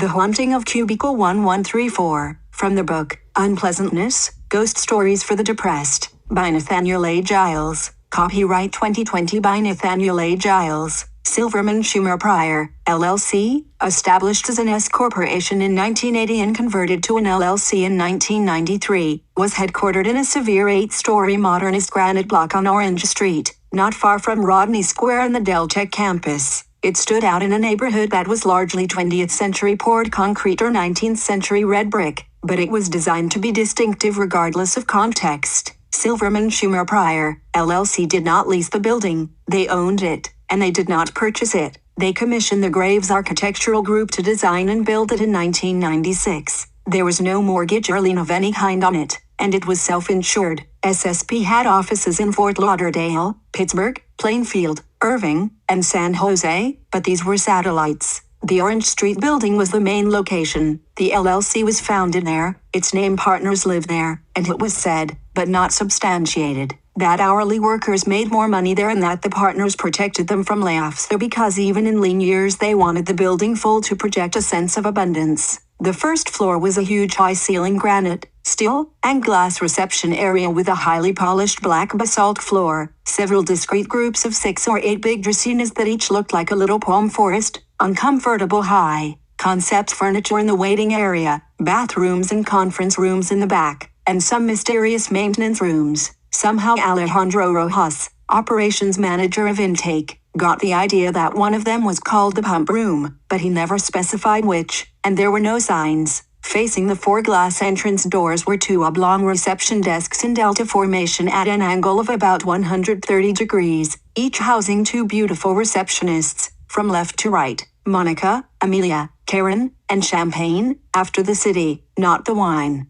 The Haunting of Cubicle 1134, from the book, Unpleasantness, Ghost Stories for the Depressed, by Nathaniel A. Giles, copyright 2020 by Nathaniel A. Giles, Silverman Schumer Pryor, LLC, established as an S-corporation in 1980 and converted to an LLC in 1993, was headquartered in a severe 8-story modernist granite block on Orange Street, not far from Rodney Square and the Deltec campus. It stood out in a neighborhood that was largely 20th century poured concrete or 19th century red brick, but it was designed to be distinctive regardless of context. Silverman Schumer Pryor, LLC did not lease the building, they owned it, and they did not purchase it. They commissioned the Graves Architectural Group to design and build it in 1996. There was no mortgage or lien of any kind on it, and it was self-insured. SSP had offices in Fort Lauderdale, Pittsburgh, Plainfield, Irving, and San Jose, but these were satellites. The Orange Street building was the main location. The LLC was founded there, its name partners lived there, and it was said, but not substantiated, that hourly workers made more money there and that the partners protected them from layoffs there because even in lean years they wanted the building full to project a sense of abundance. The first floor was a huge high-ceiling granite, steel, and glass reception area with a highly polished black basalt floor, several discrete groups of 6 or 8 big dracænas that each looked like a little palm forest, uncomfortable high-concept furniture in the waiting area, bathrooms and conference rooms in the back, and some mysterious maintenance rooms. Somehow Alejandro Rojas, operations manager of Intake, got the idea that one of them was called the pump room, but he never specified which, and there were no signs. Facing the 4 glass entrance doors were 2 oblong reception desks in delta formation at an angle of about 130 degrees, each housing 2 beautiful receptionists, from left to right, Monica, Amelia, Karen, and Champagne, after the city, not the wine,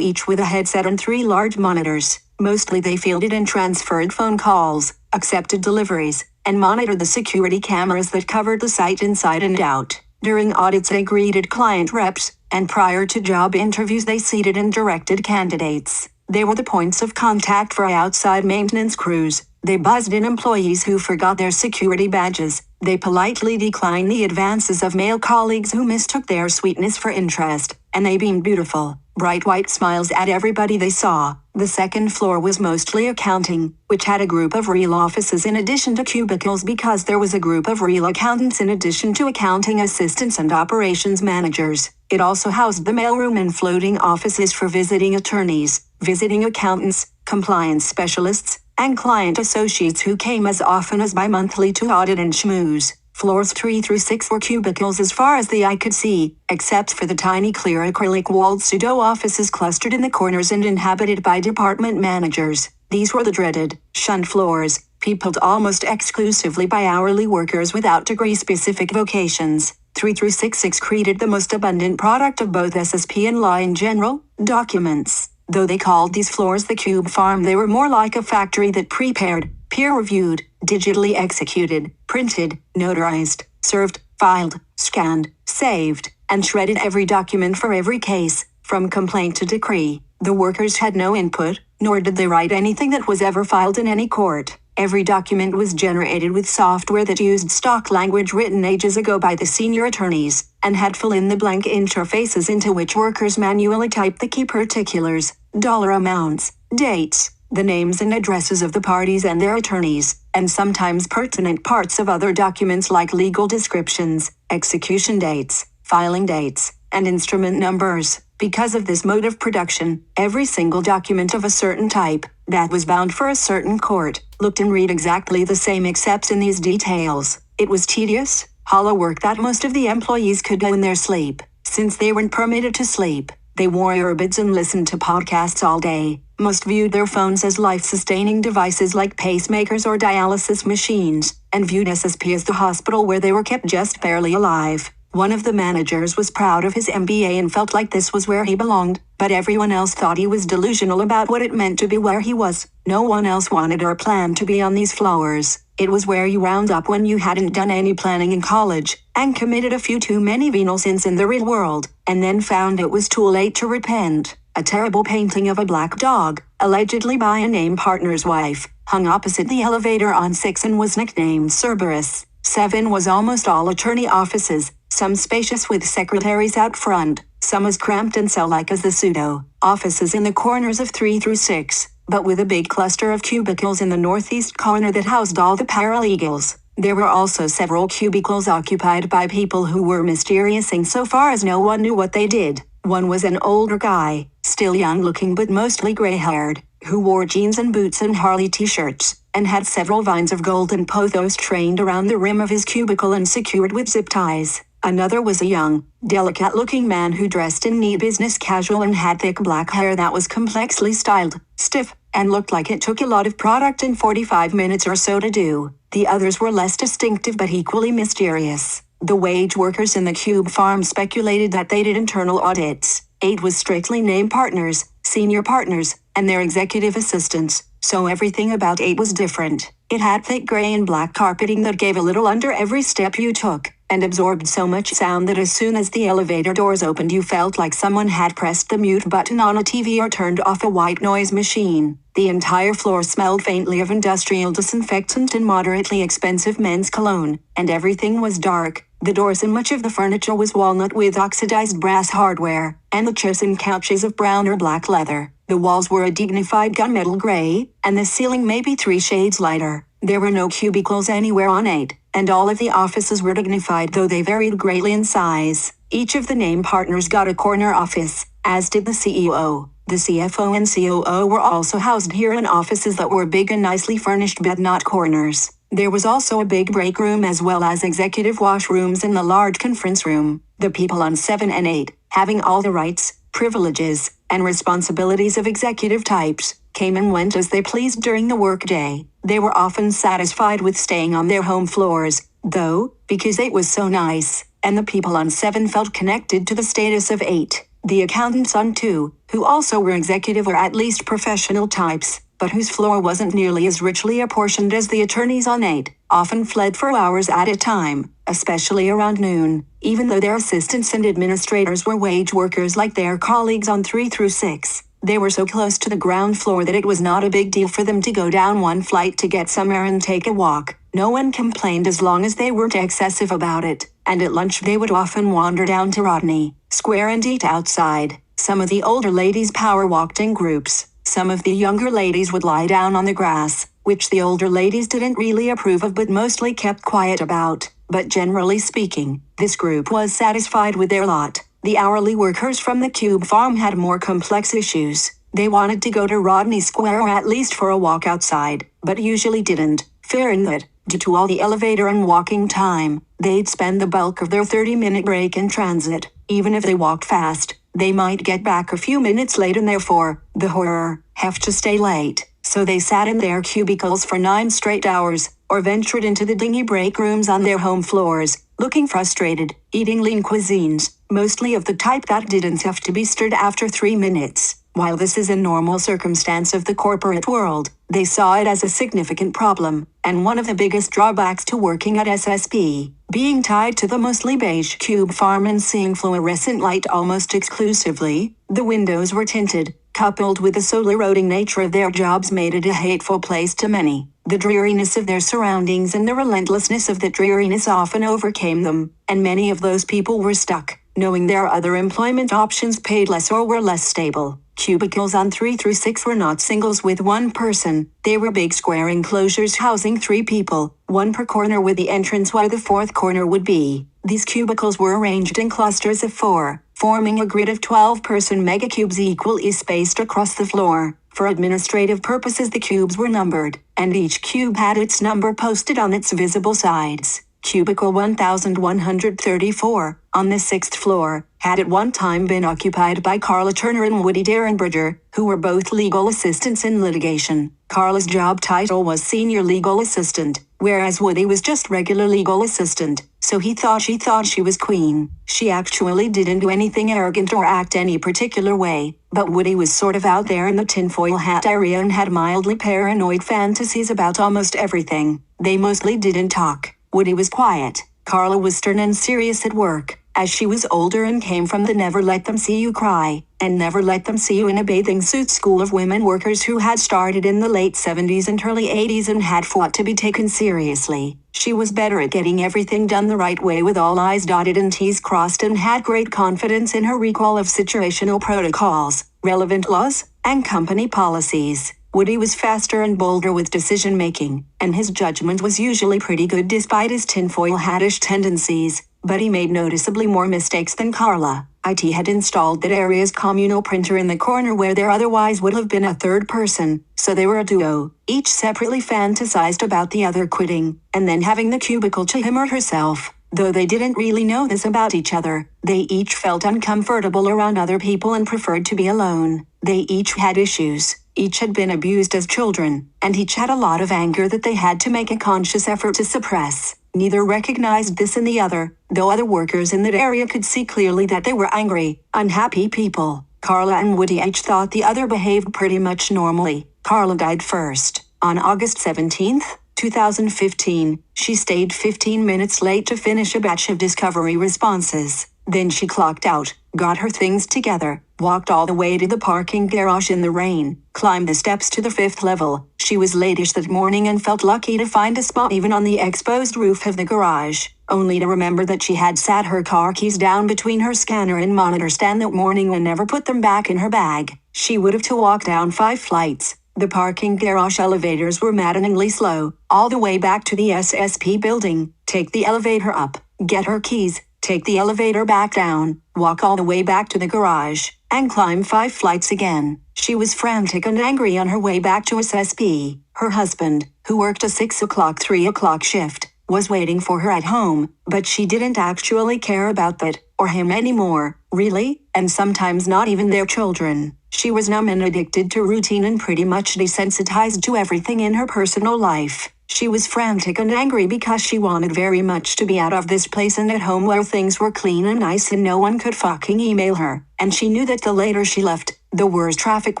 each with a headset and 3 large monitors. Mostly they fielded and transferred phone calls, accepted deliveries, and monitored the security cameras that covered the site inside and out. During audits they greeted client reps, and prior to job interviews they seated and directed candidates. They were the points of contact for outside maintenance crews. They buzzed in employees who forgot their security badges. They politely declined the advances of male colleagues who mistook their sweetness for interest, and they beamed beautiful, bright white smiles at everybody they saw. The second floor was mostly accounting, which had a group of real offices in addition to cubicles because there was a group of real accountants in addition to accounting assistants and operations managers. It also housed the mailroom and floating offices for visiting attorneys, visiting accountants, compliance specialists, and client associates who came as often as bi-monthly to audit and schmooze. Floors 3 through 6 were cubicles as far as the eye could see, except for the tiny clear acrylic-walled pseudo-offices clustered in the corners and inhabited by department managers. These were the dreaded, shunned floors, peopled almost exclusively by hourly workers without degree-specific vocations. 3 through 6 excreted the most abundant product of both SSP and law in general, documents. Though they called these floors the Cube Farm, they were more like a factory that prepared, peer-reviewed, digitally executed, printed, notarized, served, filed, scanned, saved, and shredded every document for every case, from complaint to decree. The workers had no input, nor did they write anything that was ever filed in any court. Every document was generated with software that used stock language written ages ago by the senior attorneys, and had fill-in-the-blank interfaces into which workers manually typed the key particulars, dollar amounts, dates, the names and addresses of the parties and their attorneys, and sometimes pertinent parts of other documents like legal descriptions, execution dates, filing dates, and instrument numbers. Because of this mode of production, every single document of a certain type, that was bound for a certain court, looked and read exactly the same except in these details. It was tedious, hollow work that most of the employees could do in their sleep. Since they weren't permitted to sleep, they wore earbuds and listened to podcasts all day. Most viewed their phones as life-sustaining devices like pacemakers or dialysis machines, and viewed SSP as the hospital where they were kept just barely alive. One of the managers was proud of his MBA and felt like this was where he belonged, but everyone else thought he was delusional about what it meant to be where he was. No one else wanted or planned to be on these floors. It was where you wound up when you hadn't done any planning in college, and committed a few too many venal sins in the real world, and then found it was too late to repent. A terrible painting of a black dog, allegedly by a name partner's wife, hung opposite the elevator on 6 and was nicknamed Cerberus. 7 was almost all attorney offices, some spacious with secretaries out front, some as cramped and cell-like as the pseudo-offices in the corners of 3 through 6, but with a big cluster of cubicles in the northeast corner that housed all the paralegals. There were also several cubicles occupied by people who were mysterious insofar as no one knew what they did. One was an older guy, still young-looking but mostly gray-haired, who wore jeans and boots and Harley t-shirts, and had several vines of golden pothos trained around the rim of his cubicle and secured with zip ties. Another was a young, delicate-looking man who dressed in neat business casual and had thick black hair that was complexly styled, stiff, and looked like it took a lot of product in 45 minutes or so to do. The others were less distinctive but equally mysterious. The wage workers in the cube farm speculated that they did internal audits. 8 was strictly named partners, senior partners, and their executive assistants, so everything about 8 was different. It had thick gray and black carpeting that gave a little under every step you took, and absorbed so much sound that as soon as the elevator doors opened you felt like someone had pressed the mute button on a TV or turned off a white noise machine. The entire floor smelled faintly of industrial disinfectant and moderately expensive men's cologne, and everything was dark. The doors and much of the furniture was walnut with oxidized brass hardware, and the chairs and couches of brown or black leather. The walls were a dignified gunmetal gray, and the ceiling maybe 3 shades lighter. There were no cubicles anywhere on 8, and all of the offices were dignified though they varied greatly in size. Each of the named partners got a corner office, as did the CEO. The CFO and COO were also housed here in offices that were big and nicely furnished but not corners. There was also a big break room as well as executive washrooms in the large conference room. The people on 7 and 8, having all the rights, privileges, and responsibilities of executive types, came and went as they pleased during the workday. They were often satisfied with staying on their home floors, though, because 8 was so nice, and the people on 7 felt connected to the status of 8. The accountants on 2, who also were executive or at least professional types, but whose floor wasn't nearly as richly apportioned as the attorneys on 8, often fled for hours at a time, especially around noon, even though their assistants and administrators were wage workers like their colleagues on 3 through 6. They were so close to the ground floor that it was not a big deal for them to go down one flight to get some air and take a walk. No one complained as long as they weren't excessive about it, and at lunch they would often wander down to Rodney Square and eat outside. Some of the older ladies power walked in groups. Some of the younger ladies would lie down on the grass, which the older ladies didn't really approve of but mostly kept quiet about. But generally speaking, this group was satisfied with their lot. The hourly workers from the Cube farm had more complex issues. They wanted to go to Rodney Square or at least for a walk outside, but usually didn't, fearing that, due to all the elevator and walking time, they'd spend the bulk of their 30-minute break in transit. Even if they walked fast, they might get back a few minutes late and therefore, the horror, have to stay late. So they sat in their cubicles for 9 straight hours, or ventured into the dingy break rooms on their home floors, looking frustrated, eating lean cuisines, mostly of the type that didn't have to be stirred after 3 minutes. While this is a normal circumstance of the corporate world, they saw it as a significant problem, and one of the biggest drawbacks to working at SSP. Being tied to the mostly beige cube farm and seeing fluorescent light almost exclusively, the windows were tinted, coupled with the soul-eroding nature of their jobs made it a hateful place to many. The dreariness of their surroundings and the relentlessness of that dreariness often overcame them, and many of those people were stuck, knowing their other employment options paid less or were less stable. Cubicles on 3 through 6 were not singles with one person. They were big square enclosures housing 3 people, 1 per corner with the entrance where the 4th corner would be. These cubicles were arranged in clusters of 4, forming a grid of 12-person megacubes equally spaced across the floor. For administrative purposes the cubes were numbered, and each cube had its number posted on its visible sides. Cubicle 1134, on the 6th floor, had at one time been occupied by Carla Turner and Woody Derenberger, who were both legal assistants in litigation. Carla's job title was Senior Legal Assistant, whereas Woody was just regular legal assistant, so she thought she was queen. She actually didn't do anything arrogant or act any particular way, but Woody was sort of out there in the tinfoil hat area and had mildly paranoid fantasies about almost everything. They mostly didn't talk. Woody was quiet. Carla was stern and serious at work, as she was older and came from the Never Let Them See You Cry, and Never Let Them See You in a Bathing Suit school of women workers who had started in the late 70s and early 80s and had fought to be taken seriously. She was better at getting everything done the right way with all I's dotted and T's crossed and had great confidence in her recall of situational protocols, relevant laws, and company policies. Woody was faster and bolder with decision-making, and his judgment was usually pretty good despite his tinfoil hattish tendencies, but he made noticeably more mistakes than Carla. IT had installed that area's communal printer in the corner where there otherwise would have been a third person, so they were a duo, each separately fantasized about the other quitting, and then having the cubicle to him or herself. Though they didn't really know this about each other, they each felt uncomfortable around other people and preferred to be alone. They each had issues, each had been abused as children, and each had a lot of anger that they had to make a conscious effort to suppress. Neither recognized this in the other, though other workers in that area could see clearly that they were angry, unhappy people. Carla and Woody each thought the other behaved pretty much normally. Carla died first. On August 17, 2015, she stayed 15 minutes late to finish a batch of discovery responses. Then she clocked out, got her things together, walked all the way to the parking garage in the rain, climbed the steps to the 5th level. She was late-ish that morning and felt lucky to find a spot even on the exposed roof of the garage, only to remember that she had sat her car keys down between her scanner and monitor stand that morning and never put them back in her bag. She would have to walk down 5 flights. The parking garage elevators were maddeningly slow, all the way back to the SSP building, take the elevator up, get her keys, take the elevator back down, walk all the way back to the garage, and climb 5 flights again. She was frantic and angry on her way back to SSP. Her husband, who worked a 6 o'clock 3 o'clock shift, was waiting for her at home, but she didn't actually care about that, or him anymore, really, and sometimes not even their children. She was numb and addicted to routine and pretty much desensitized to everything in her personal life. She was frantic and angry because she wanted very much to be out of this place and at home where things were clean and nice and no one could fucking email her. And she knew that the later she left, the worse traffic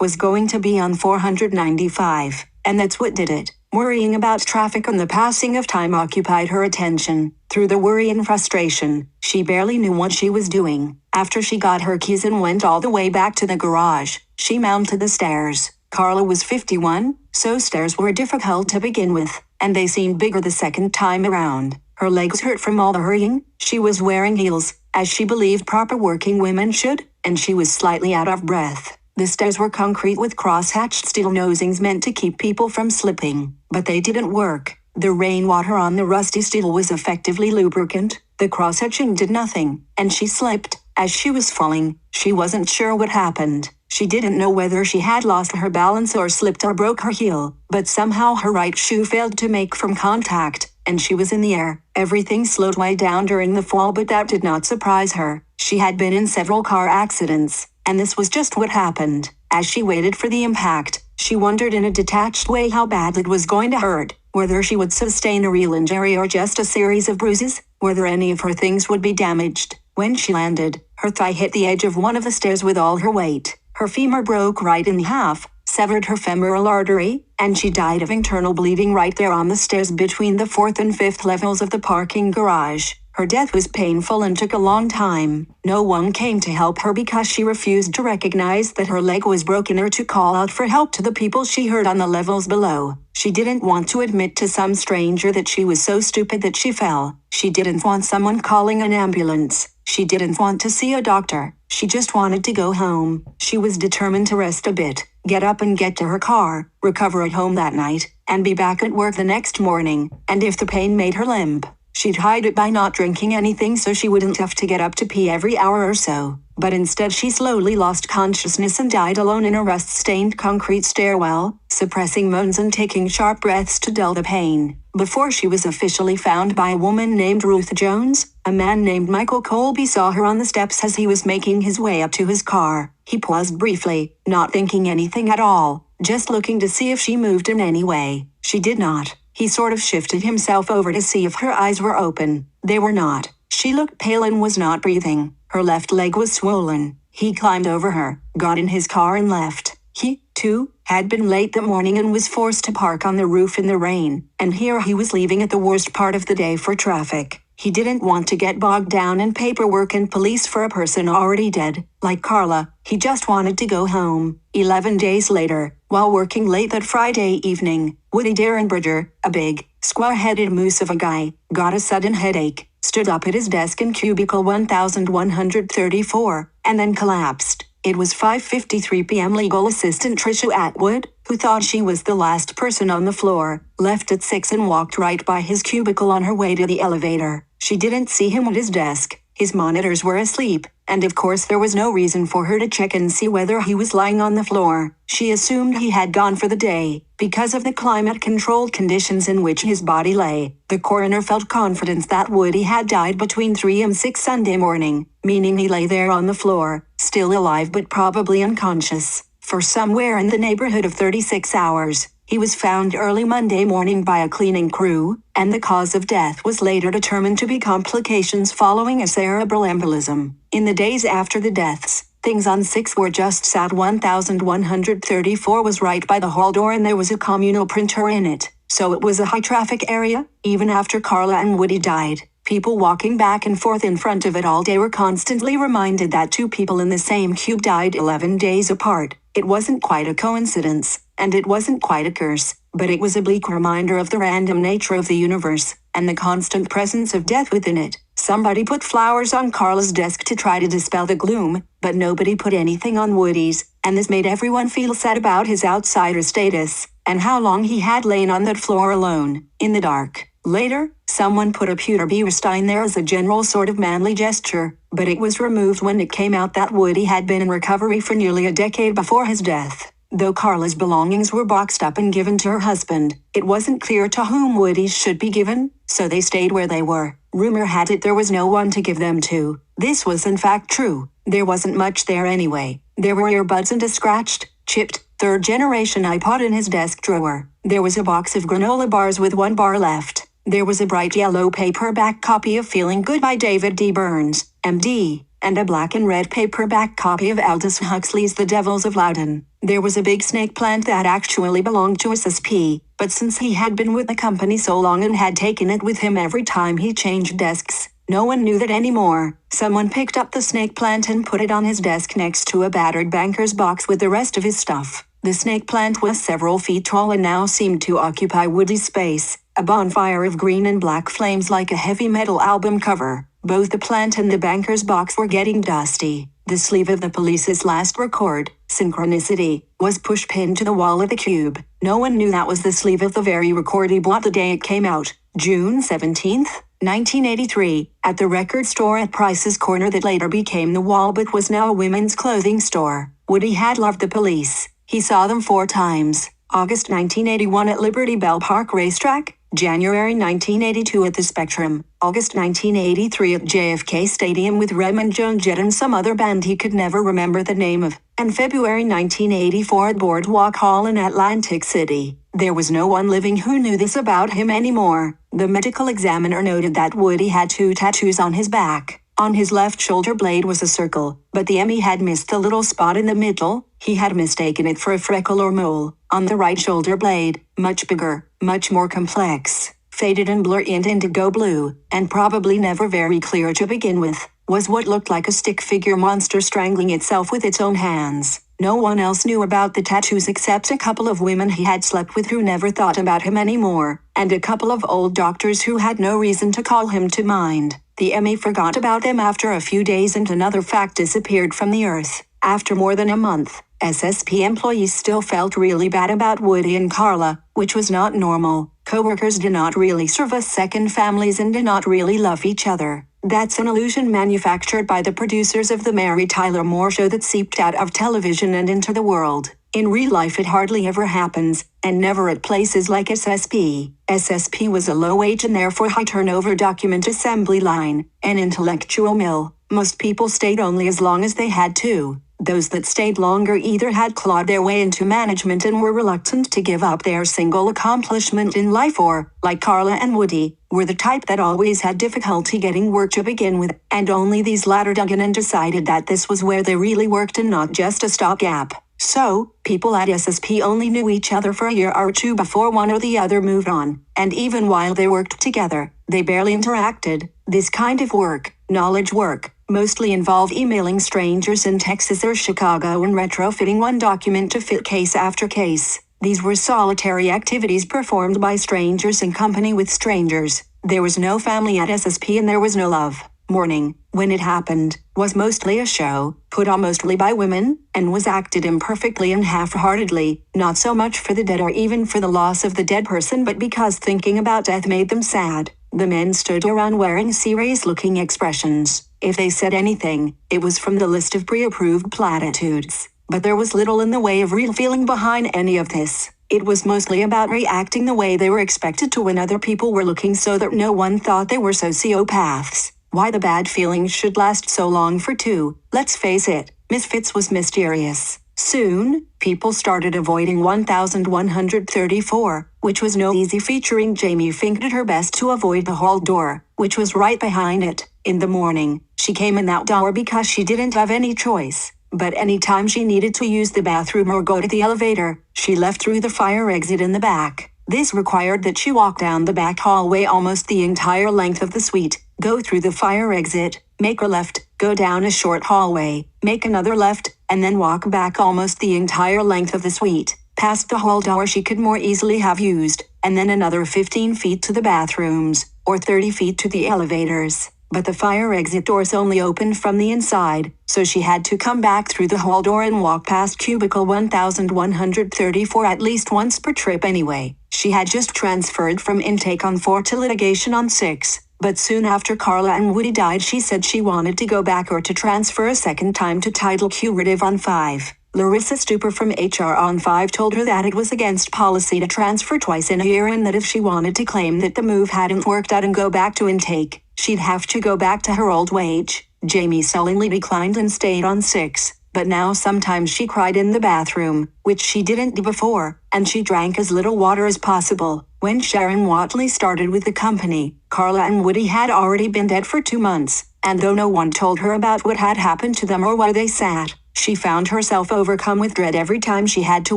was going to be on 495. And that's what did it. Worrying about traffic and the passing of time occupied her attention. Through the worry and frustration, she barely knew what she was doing. After she got her keys and went all the way back to the garage, she mounted the stairs. Carla was 51, so stairs were difficult to begin with, and they seemed bigger the second time around. Her legs hurt from all the hurrying. She was wearing heels, as she believed proper working women should, and she was slightly out of breath. The stairs were concrete with cross-hatched steel nosings meant to keep people from slipping, but they didn't work. The rainwater on the rusty steel was effectively lubricant. The cross-hatching did nothing, and she slipped. As she was falling, she wasn't sure what happened. She didn't know whether she had lost her balance or slipped or broke her heel, but somehow her right shoe failed to make firm contact, and she was in the air. Everything slowed way down during the fall, but that did not surprise her. She had been in several car accidents, and this was just what happened. As she waited for the impact, she wondered in a detached way how bad it was going to hurt, whether she would sustain a real injury or just a series of bruises, whether any of her things would be damaged. When she landed, her thigh hit the edge of one of the stairs with all her weight. Her femur broke right in half, severed her femoral artery, and she died of internal bleeding right there on the stairs between the 4th and 5th levels of the parking garage. Her death was painful and took a long time. No one came to help her because she refused to recognize that her leg was broken or to call out for help to the people she heard on the levels below. She didn't want to admit to some stranger that she was so stupid that she fell. She didn't want someone calling an ambulance. She didn't want to see a doctor. She just wanted to go home. She was determined to rest a bit, get up and get to her car, recover at home that night, and be back at work the next morning. And if the pain made her limp, she'd hide it by not drinking anything so she wouldn't have to get up to pee every hour or so. But instead she slowly lost consciousness and died alone in a rust-stained concrete stairwell, suppressing moans and taking sharp breaths to dull the pain. Before she was officially found by a woman named Ruth Jones, a man named Michael Colby saw her on the steps as he was making his way up to his car. He paused briefly, not thinking anything at all, just looking to see if she moved in any way. She did not. He sort of shifted himself over to see if her eyes were open. They were not. She looked pale and was not breathing. Her left leg was swollen. He climbed over her, got in his car and left. He, too, had been late that morning and was forced to park on the roof in the rain, and here he was leaving at the worst part of the day for traffic. He didn't want to get bogged down in paperwork and police for a person already dead. Like Carla, he just wanted to go home. 11 days later, while working late that Friday evening, Woody Derenberger, a big, square-headed moose of a guy, got a sudden headache, stood up at his desk in Cubicle 1134, and then collapsed. It was 5:53 p.m. Legal assistant Tricia Atwood, who thought she was the last person on the floor, left at 6 and walked right by his cubicle on her way to the elevator. She didn't see him at his desk. His monitors were asleep, and of course there was no reason for her to check and see whether he was lying on the floor. She assumed he had gone for the day, because of the climate-controlled conditions in which his body lay. The coroner felt confidence that Woody had died between 3 and 6 Sunday morning, meaning he lay there on the floor, still alive but probably unconscious, for somewhere in the neighborhood of 36 hours. He was found early Monday morning by a cleaning crew, and the cause of death was later determined to be complications following a cerebral embolism. In the days after the deaths, things on 6 were just sad. 1134 was right by the hall door and there was a communal printer in it, so it was a high-traffic area. Even after Carla and Woody died, people walking back and forth in front of it all day were constantly reminded that 2 people in the same cube died 11 days apart. It wasn't quite a coincidence, and it wasn't quite a curse, but it was a bleak reminder of the random nature of the universe, and the constant presence of death within it. Somebody put flowers on Carla's desk to try to dispel the gloom, but nobody put anything on Woody's, and this made everyone feel sad about his outsider status, and how long he had lain on that floor alone, in the dark. Later, someone put a pewter beer stein there as a general sort of manly gesture, but it was removed when it came out that Woody had been in recovery for nearly a decade before his death. Though Carla's belongings were boxed up and given to her husband, it wasn't clear to whom Woody's should be given, so they stayed where they were. Rumor had it there was no one to give them to. This was in fact true. There wasn't much there anyway. There were earbuds and a scratched, chipped, third-generation iPod in his desk drawer. There was a box of granola bars with 1 bar left. There was a bright yellow paperback copy of Feeling Good by David D. Burns, M.D., and a black and red paperback copy of Aldous Huxley's The Devils of Loudon. There was a big snake plant that actually belonged to SSP, but since he had been with the company so long and had taken it with him every time he changed desks, no one knew that anymore. Someone picked up the snake plant and put it on his desk next to a battered banker's box with the rest of his stuff. The snake plant was several feet tall and now seemed to occupy Woody's space, a bonfire of green and black flames like a heavy metal album cover. Both the plant and the banker's box were getting dusty. The sleeve of the police's last record, Synchronicity, was push-pinned to the wall of the cube. No one knew that was the sleeve of the very record he bought the day it came out, June 17, 1983, at the record store at Price's Corner that later became The Wall but was now a women's clothing store. Woody had loved the Police. He saw them 4 times. August 1981 at Liberty Bell Park Racetrack, January 1982 at the Spectrum, August 1983 at JFK Stadium with Raymond Jones Jett and some other band he could never remember the name of, and February 1984 at Boardwalk Hall in Atlantic City. There was no one living who knew this about him anymore. The medical examiner noted that Woody had 2 tattoos on his back. On his left shoulder blade was a circle, but the ME had missed the little spot in the middle. He had mistaken it for a freckle or mole. On the right shoulder blade, much bigger, much more complex, faded and blurry and indigo blue, and probably never very clear to begin with, was what looked like a stick figure monster strangling itself with its own hands. No one else knew about the tattoos except a couple of women he had slept with who never thought about him anymore, and a couple of old doctors who had no reason to call him to mind. The ME forgot about them after a few days and another fact disappeared from the earth. After more than a month, SSP employees still felt really bad about Woody and Carla, which was not normal. Coworkers did not really serve as second families and did not really love each other. That's an illusion manufactured by the producers of the Mary Tyler Moore Show that seeped out of television and into the world. In real life it hardly ever happens, and never at places like SSP. SSP was a low-wage and therefore high-turnover document assembly line, an intellectual mill. Most people stayed only as long as they had to. Those that stayed longer either had clawed their way into management and were reluctant to give up their single accomplishment in life or, like Carla and Woody, were the type that always had difficulty getting work to begin with, and only these latter dug in and decided that this was where they really worked and not just a stopgap. So, people at SSP only knew each other for a year or two before one or the other moved on, and even while they worked together, they barely interacted. This kind of work, knowledge work, mostly involved emailing strangers in Texas or Chicago and retrofitting one document to fit case after case. These were solitary activities performed by strangers in company with strangers. There was no family at SSP and there was no love. Mourning, when it happened, was mostly a show, put on mostly by women, and was acted imperfectly and half-heartedly, not so much for the dead or even for the loss of the dead person but because thinking about death made them sad. The men stood around wearing serious-looking expressions. If they said anything, it was from the list of pre-approved platitudes. But there was little in the way of real feeling behind any of this. It was mostly about reacting the way they were expected to when other people were looking so that no one thought they were sociopaths. Why the bad feelings should last so long for two, let's face it, Misfits was mysterious. Soon, people started avoiding 1134, which was no easy featuring Jamie Fink did her best to avoid the hall door, which was right behind it. In the morning, she came in that door because she didn't have any choice. But anytime she needed to use the bathroom or go to the elevator, she left through the fire exit in the back. This required that she walk down the back hallway almost the entire length of the suite, go through the fire exit, make a left, go down a short hallway, make another left, and then walk back almost the entire length of the suite, past the hall door she could more easily have used, and then another 15 feet to the bathrooms, or 30 feet to the elevators. But the fire exit doors only opened from the inside, so she had to come back through the hall door and walk past Cubicle 1134 at least once per trip anyway. She had just transferred from intake on 4 to litigation on 6, but soon after Carla and Woody died she said she wanted to go back or to transfer a second time to title curative on 5. Larissa Stuper from HR on 5 told her that it was against policy to transfer twice in a year and that if she wanted to claim that the move hadn't worked out and go back to intake, she'd have to go back to her old wage. Jamie sullenly declined and stayed on 6, but now sometimes she cried in the bathroom, which she didn't do before, and she drank as little water as possible. When Sharon Watley started with the company, Carla and Woody had already been dead for 2 months, and though no one told her about what had happened to them or why they sat, she found herself overcome with dread every time she had to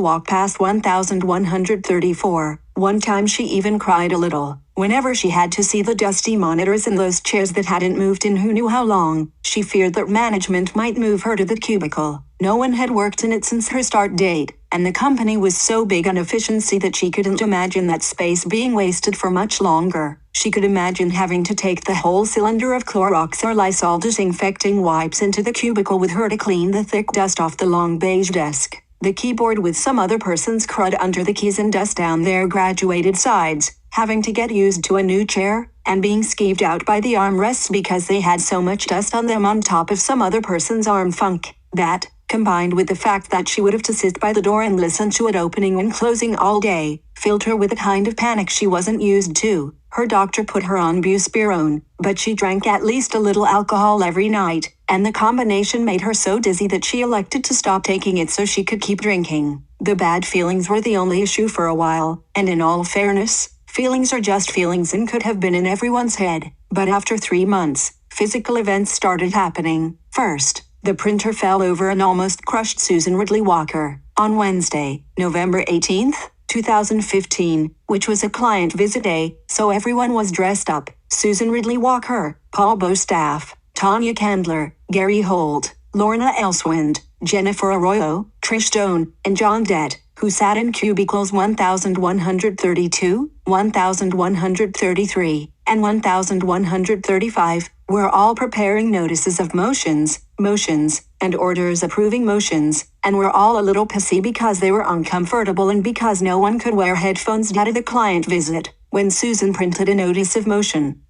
walk past 1134. One time she even cried a little. Whenever she had to see the dusty monitors and those chairs that hadn't moved in who knew how long, she feared that management might move her to the cubicle. No one had worked in it since her start date, and the company was so big on efficiency that she couldn't imagine that space being wasted for much longer. She could imagine having to take the whole cylinder of Clorox or Lysol disinfecting wipes into the cubicle with her to clean the thick dust off the long beige desk, the keyboard with some other person's crud under the keys and dust down their graduated sides, having to get used to a new chair, and being skeeved out by the armrests because they had so much dust on them on top of some other person's arm funk. That, combined with the fact that she would have to sit by the door and listen to it opening and closing all day, filled her with a kind of panic she wasn't used to. Her doctor put her on buspirone, but she drank at least a little alcohol every night, and the combination made her so dizzy that she elected to stop taking it so she could keep drinking. The bad feelings were the only issue for a while, and in all fairness, feelings are just feelings and could have been in everyone's head. But after 3 months, physical events started happening. First, the printer fell over and almost crushed Susan Ridley Walker. On Wednesday, November 18th, 2015, which was a client visit day, so everyone was dressed up. Susan Ridley Walker, Paul Bostaff, Tanya Candler, Gary Holt, Lorna Elswind, Jennifer Arroyo, Trish Stone, and John Dett, who sat in cubicles 1132, 1133, and 1135, were all preparing notices of motions, and orders approving motions, and were all a little pissy because they were uncomfortable and because no one could wear headphones due to the client visit. When Susan printed a notice of motion,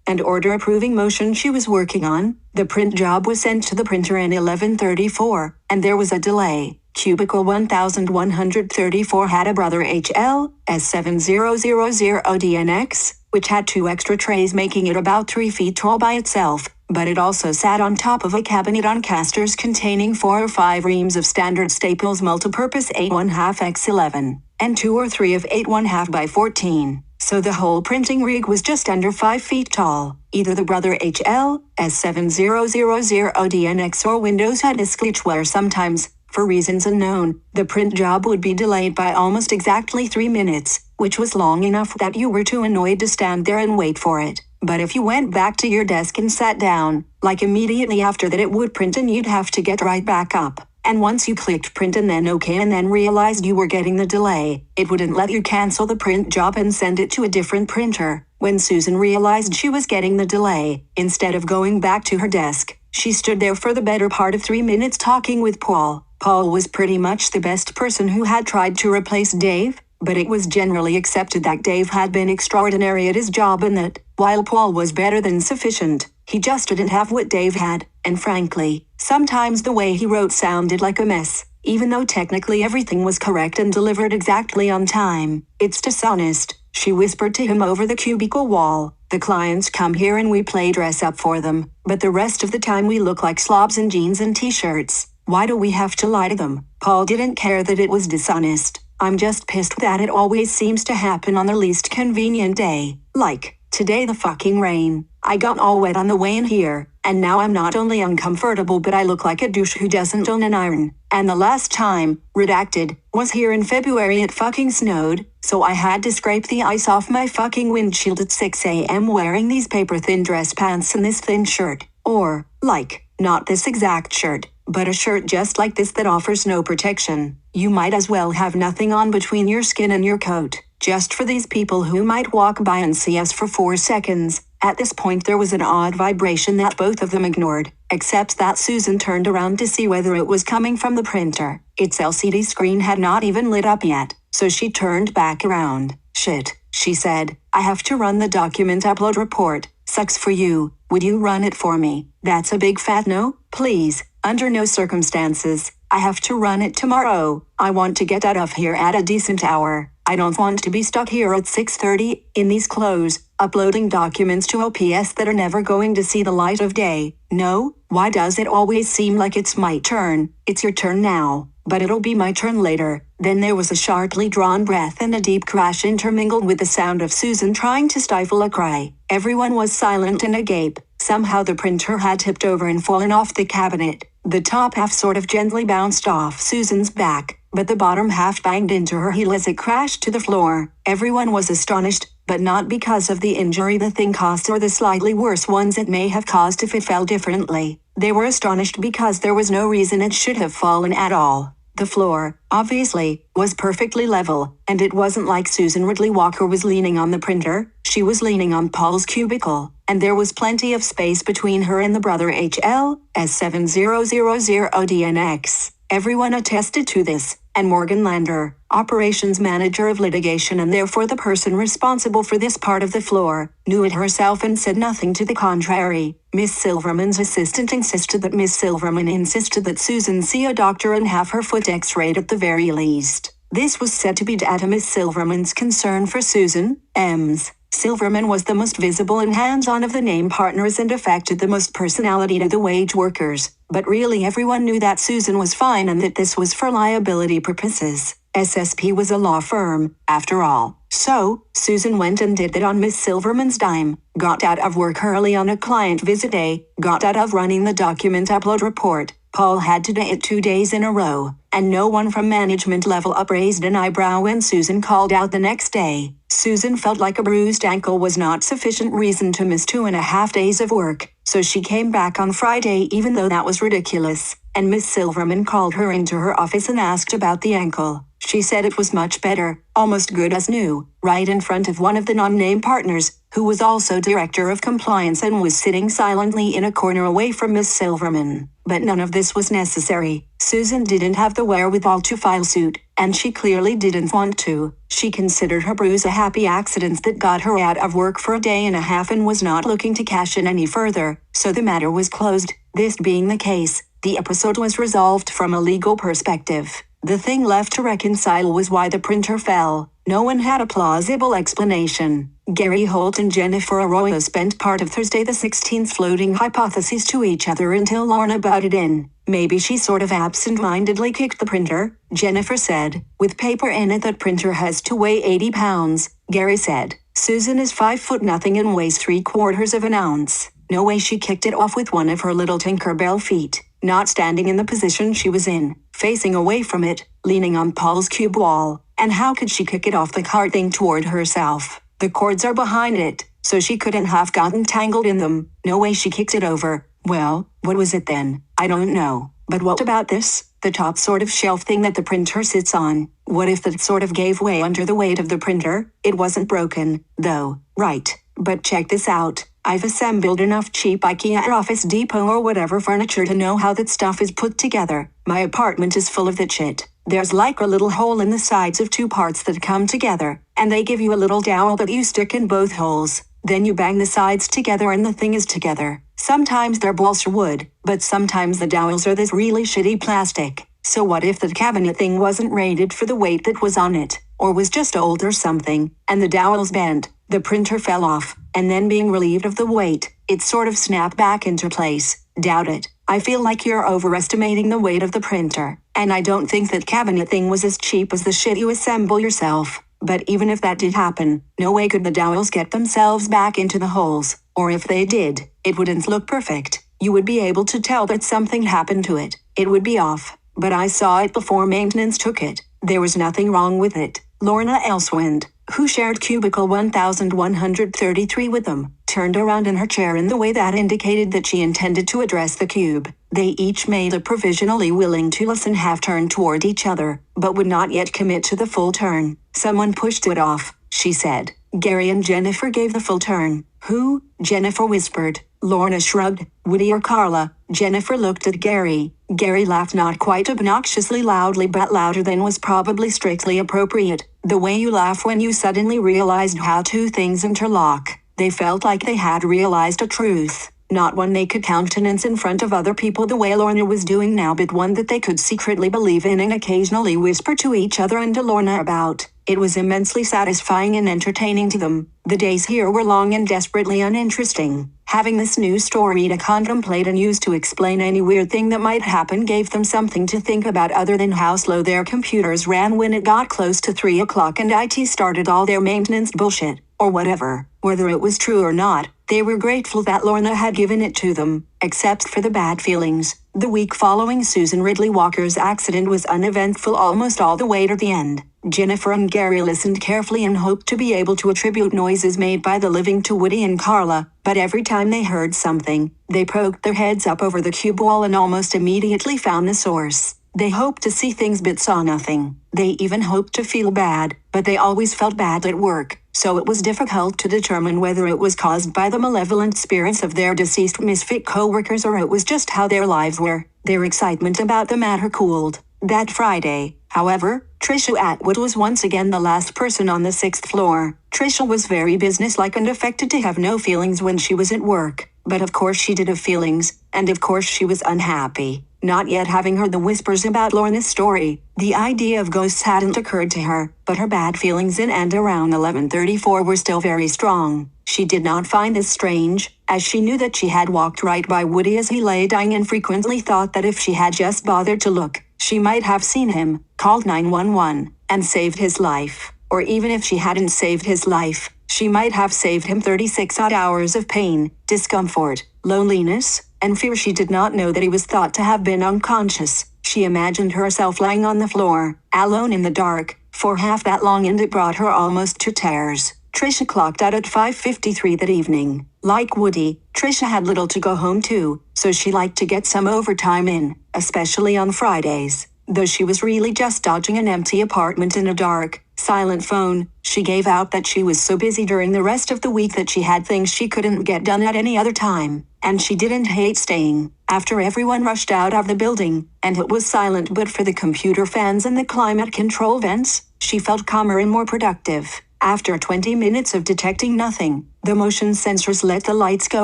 and order approving motion she was working on, the print job was sent to the printer in 1134, and there was a delay. Cubicle 1134 had a brother HL, S7000DNX, which had 2 extra trays making it about 3 feet tall by itself, but it also sat on top of a cabinet on casters containing 4 or 5 reams of standard staples multipurpose 8½ x 11, and 2 or 3 of 8½ by 14. So the whole printing rig was just under 5 feet tall. Either the brother HL, S7000DNX or Windows had a sklitch where sometimes, For reasons unknown, the print job would be delayed by almost exactly 3 minutes, which was long enough that you were too annoyed to stand there and wait for it. But if you went back to your desk and sat down, like immediately after that, it would print and you'd have to get right back up. And once you clicked print and then OK and then realized you were getting the delay, it wouldn't let you cancel the print job and send it to a different printer. When Susan realized she was getting the delay, instead of going back to her desk, she stood there for the better part of 3 minutes talking with Paul. Paul was pretty much the best person who had tried to replace Dave, but it was generally accepted that Dave had been extraordinary at his job and that, while Paul was better than sufficient, he just didn't have what Dave had, and frankly, sometimes the way he wrote sounded like a mess, even though technically everything was correct and delivered exactly on time. "It's dishonest," she whispered to him over the cubicle wall. "The clients come here and we play dress up for them, but the rest of the time we look like slobs in jeans and t-shirts. Why do we have to lie to them?" Paul didn't care that it was dishonest. "I'm just pissed that it always seems to happen on the least convenient day. Like, today the fucking rain. I got all wet on the way in here, and now I'm not only uncomfortable but I look like a douche who doesn't own an iron. And the last time, redacted, was here in February. It fucking snowed, so I had to scrape the ice off my fucking windshield at 6 a.m. wearing these paper-thin dress pants and this thin shirt. Or, like, not this exact shirt, but a shirt just like this that offers no protection. You might as well have nothing on between your skin and your coat, just for these people who might walk by and see us for 4 seconds. At this point there was an odd vibration that both of them ignored, except that Susan turned around to see whether it was coming from the printer. Its LCD screen had not even lit up yet, so she turned back around. "Shit," she said. "I have to run the document upload report. Sucks for you. Would you run it for me?" "That's a big fat no, please. Under no circumstances. I have to run it tomorrow. I want to get out of here at a decent hour. I don't want to be stuck here at 6:30, in these clothes, uploading documents to OPS that are never going to see the light of day." "No? Why does it always seem like it's my turn?" "It's your turn now, but it'll be my turn later." Then there was a sharply drawn breath and a deep crash intermingled with the sound of Susan trying to stifle a cry. Everyone was silent and agape. Somehow the printer had tipped over and fallen off the cabinet. The top half sort of gently bounced off Susan's back, but the bottom half banged into her heel as it crashed to the floor. Everyone was astonished, but not because of the injury the thing caused or the slightly worse ones it may have caused if it fell differently. They were astonished because there was no reason it should have fallen at all. The floor, obviously, was perfectly level, and it wasn't like Susan Ridley Walker was leaning on the printer. She was leaning on Paul's cubicle, and there was plenty of space between her and the brother HL/S7000DNX. Everyone attested to this, and Morgan Lander, operations manager of litigation and therefore the person responsible for this part of the floor, knew it herself and said nothing to the contrary. Miss Silverman's assistant insisted that Susan see a doctor and have her foot x-rayed at the very least. This was said to be due to Miss Silverman's concern for Susan M.'s. Silverman was the most visible and hands-on of the name partners and affected the most personality to the wage workers, but really everyone knew that Susan was fine and that this was for liability purposes. SSP was a law firm, after all. So, Susan went and did that on Miss Silverman's dime, got out of work early on a client visit day, got out of running the document upload report. Paul had to do it 2 days in a row, and no one from management level up raised an eyebrow when Susan called out the next day. Susan felt like a bruised ankle was not sufficient reason to miss 2.5 days of work, so she came back on Friday even though that was ridiculous, and Miss Silverman called her into her office and asked about the ankle. She said it was much better, almost good as new, right in front of one of the non-name partners, who was also director of compliance and was sitting silently in a corner away from Miss Silverman. But none of this was necessary. Susan didn't have the wherewithal to file suit, and she clearly didn't want to. She considered her bruise a happy accident that got her out of work for a day and a half and was not looking to cash in any further, so the matter was closed. This being the case, the episode was resolved from a legal perspective. The thing left to reconcile was why the printer fell. No one had a plausible explanation. Gary Holt and Jennifer Arroyo spent part of Thursday the 16th floating hypotheses to each other until Lorna butted in. "Maybe she sort of absent-mindedly kicked the printer," Jennifer said. "With paper in it, that printer has to weigh 80 pounds, Gary said. "Susan is 5'0" and weighs 3/4 of an ounce. No way she kicked it off with one of her little Tinkerbell feet, not standing in the position she was in. facing away from it, leaning on Paul's cube wall. And how could she kick it off the cart thing toward herself? The cords are behind it, so she couldn't have gotten tangled in them. No way she kicked it over. Well, what was it then? I don't know. But what about this? The top sort of shelf thing that the printer sits on. What if that sort of gave way under the weight of the printer? It wasn't broken, though, right? But check this out. I've assembled enough cheap IKEA or Office Depot or whatever furniture to know how that stuff is put together. My apartment is full of that shit. There's like a little hole in the sides of two parts that come together, and they give you a little dowel that you stick in both holes. Then you bang the sides together and the thing is together. Sometimes they're balsa wood, but sometimes the dowels are this really shitty plastic. So what if the cabinet thing wasn't rated for the weight that was on it, or was just old or something, and the dowels bent, the printer fell off, and then being relieved of the weight, it sort of snapped back into place? Doubt it. I feel like you're overestimating the weight of the printer, and I don't think that cabinet thing was as cheap as the shit you assemble yourself. But even if that did happen, no way could the dowels get themselves back into the holes, or if they did, it wouldn't look perfect. You would be able to tell that something happened to it. It would be off. But I saw it before maintenance took it. There was nothing wrong with it. Lorna Elswind, who shared Cubicle 1133 with them, turned around in her chair in the way that indicated that she intended to address the cube. They each made a provisionally willing to listen half turn toward each other, but would not yet commit to the full turn. Someone pushed it off, she said. Gary and Jennifer gave the full turn. Who? Jennifer whispered. Lorna shrugged. Woody or Carla? Jennifer looked at Gary. Gary laughed not quite obnoxiously loudly but louder than was probably strictly appropriate. The way you laugh when you suddenly realized how two things interlock. They felt like they had realized a truth. Not one they could countenance in front of other people the way Lorna was doing now, but one that they could secretly believe in and occasionally whisper to each other and to Lorna about. It was immensely satisfying and entertaining to them. The days here were long and desperately uninteresting. Having this new story to contemplate and use to explain any weird thing that might happen gave them something to think about other than how slow their computers ran when it got close to 3 o'clock and IT started all their maintenance bullshit, or whatever. Whether it was true or not, they were grateful that Lorna had given it to them, except for the bad feelings. The week following Susan Ridley Walker's accident was uneventful almost all the way to the end. Jennifer and Gary listened carefully and hoped to be able to attribute noises made by the living to Woody and Carla, but every time they heard something, they poked their heads up over the cube wall and almost immediately found the source. They hoped to see things but saw nothing. They even hoped to feel bad, but they always felt bad at work, so it was difficult to determine whether it was caused by the malevolent spirits of their deceased misfit co-workers or it was just how their lives were. Their excitement about the matter cooled. That Friday, however, Trisha Atwood was once again the last person on the 6th floor. Trisha was very businesslike and affected to have no feelings when she was at work, but of course she did have feelings, and of course she was unhappy. Not yet having heard the whispers about Lorna's story, the idea of ghosts hadn't occurred to her, but her bad feelings in and around 11:34 were still very strong. She did not find this strange, as she knew that she had walked right by Woody as he lay dying and frequently thought that if she had just bothered to look, she might have seen him, called 911, and saved his life. Or even if she hadn't saved his life, she might have saved him 36 odd hours of pain, discomfort, loneliness, and fear. She did not know that he was thought to have been unconscious. She imagined herself lying on the floor, alone in the dark, for half that long, and it brought her almost to tears. Trisha clocked out at 5:53 that evening. Like Woody, Trisha had little to go home to, so she liked to get some overtime in, especially on Fridays. Though she was really just dodging an empty apartment in a dark, silent phone, she gave out that she was so busy during the rest of the week that she had things she couldn't get done at any other time, and she didn't hate staying after everyone rushed out of the building, and it was silent. But for the computer fans and the climate control vents, she felt calmer and more productive. After 20 minutes of detecting nothing, the motion sensors let the lights go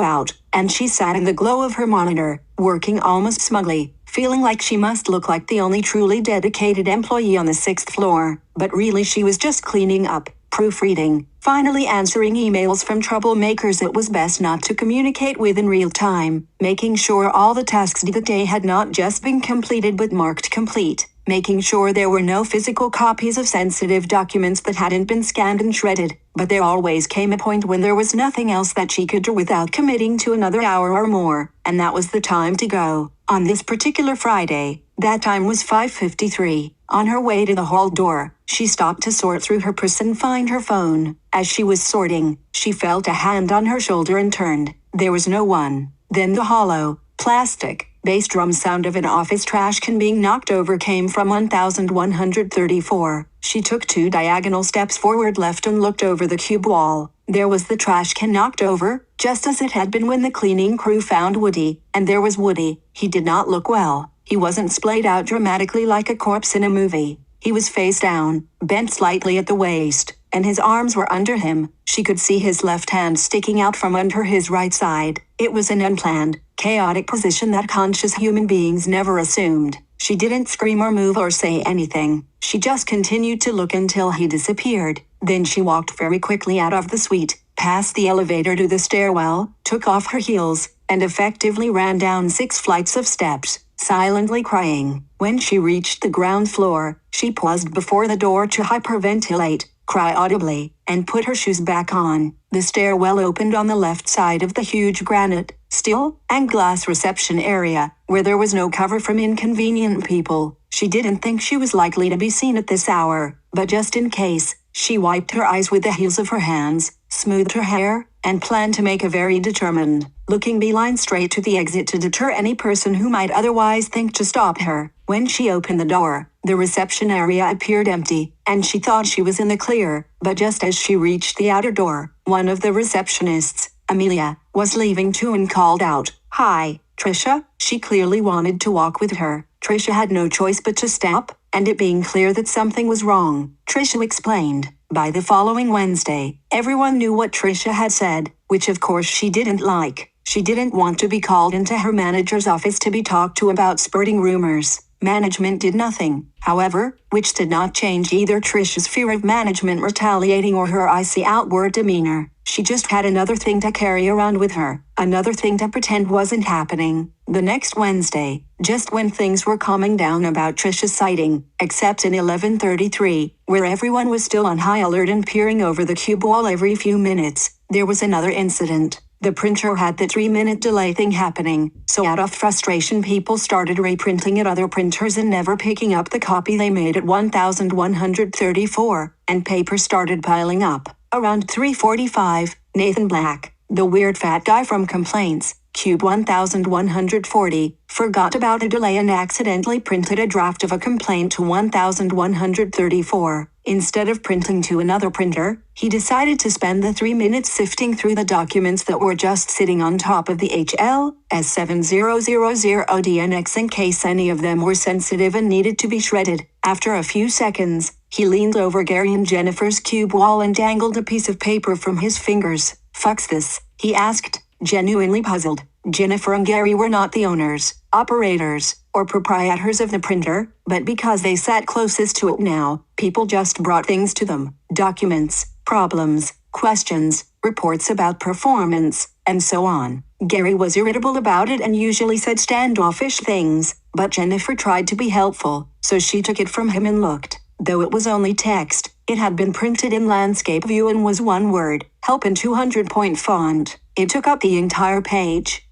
out, and she sat in the glow of her monitor, working almost smugly, feeling like she must look like the only truly dedicated employee on the 6th floor, but really she was just cleaning up, proofreading, finally answering emails from troublemakers it was best not to communicate with in real time, making sure all the tasks of the day had not just been completed but marked complete, making sure there were no physical copies of sensitive documents that hadn't been scanned and shredded. But there always came a point when there was nothing else that she could do without committing to another hour or more, and that was the time to go. On this particular Friday, That time was 5:53. On her way to the hall door, she stopped to sort through her purse and find her phone. As she was sorting, she felt a hand on her shoulder and turned. There was no one. Then the hollow, plastic, bass drum sound of an office trash can being knocked over came from 1134. She took 2 diagonal steps forward left and looked over the cube wall. There was the trash can knocked over, just as it had been when the cleaning crew found Woody, and there was Woody. He did not look well. He wasn't splayed out dramatically like a corpse in a movie. He was face down, bent slightly at the waist, and his arms were under him. She could see his left hand sticking out from under his right side. It was an unplanned, chaotic position that conscious human beings never assumed. She didn't scream or move or say anything. She just continued to look until he disappeared. Then she walked very quickly out of the suite, past the elevator to the stairwell, took off her heels, and effectively ran down 6 flights of steps, silently crying. When she reached the ground floor, she paused before the door to hyperventilate, cry audibly, and put her shoes back on. The stairwell opened on the left side of the huge granite, steel, and glass reception area, where there was no cover from inconvenient people. She didn't think she was likely to be seen at this hour, but just in case, she wiped her eyes with the heels of her hands, smoothed her hair, and planned to make a very determined, looking beeline straight to the exit to deter any person who might otherwise think to stop her. When she opened the door, the reception area appeared empty, and she thought she was in the clear, but just as she reached the outer door, one of the receptionists, Amelia, was leaving too and called out, "Hi, Trisha." She clearly wanted to walk with her. Trisha had no choice but to stop, and it being clear that something was wrong, Trisha explained. By the following Wednesday, everyone knew what Trisha had said, which of course she didn't like. She didn't want to be called into her manager's office to be talked to about spurting rumors. Management did nothing, however, which did not change either Trisha's fear of management retaliating or her icy outward demeanor. She just had another thing to carry around with her, another thing to pretend wasn't happening. The next Wednesday, just when things were calming down about Trisha's sighting, except in 1133, where everyone was still on high alert and peering over the cube wall every few minutes, there was another incident. The printer had the 3-minute delay thing happening, so out of frustration people started reprinting at other printers and never picking up the copy they made at 1134, and paper started piling up. Around 3:45, Nathan Black, the weird fat guy from Complaints, Cube 1140, forgot about a delay and accidentally printed a draft of a complaint to 1134. Instead of printing to another printer, he decided to spend the 3 minutes sifting through the documents that were just sitting on top of the HLS7000DNX in case any of them were sensitive and needed to be shredded. After a few seconds, he leaned over Gary and Jennifer's cube wall and dangled a piece of paper from his fingers. "Fuck's this?" he asked, genuinely puzzled. Jennifer and Gary were not the owners, operators, or proprietors of the printer, but because they sat closest to it now, people just brought things to them. Documents, problems, questions, reports about performance, and so on. Gary was irritable about it and usually said standoffish things, but Jennifer tried to be helpful, so she took it from him and looked. Though it was only text, it had been printed in landscape view and was one word, help in 200-point font. It took up the entire page.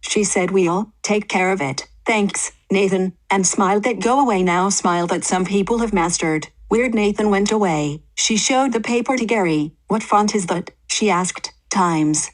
She said, "We'll take care of it. Thanks, Nathan," and smiled that go away now smile that some people have mastered. Weird. Nathan went away. She showed the paper to Gary. "What font is that?" she asked. Times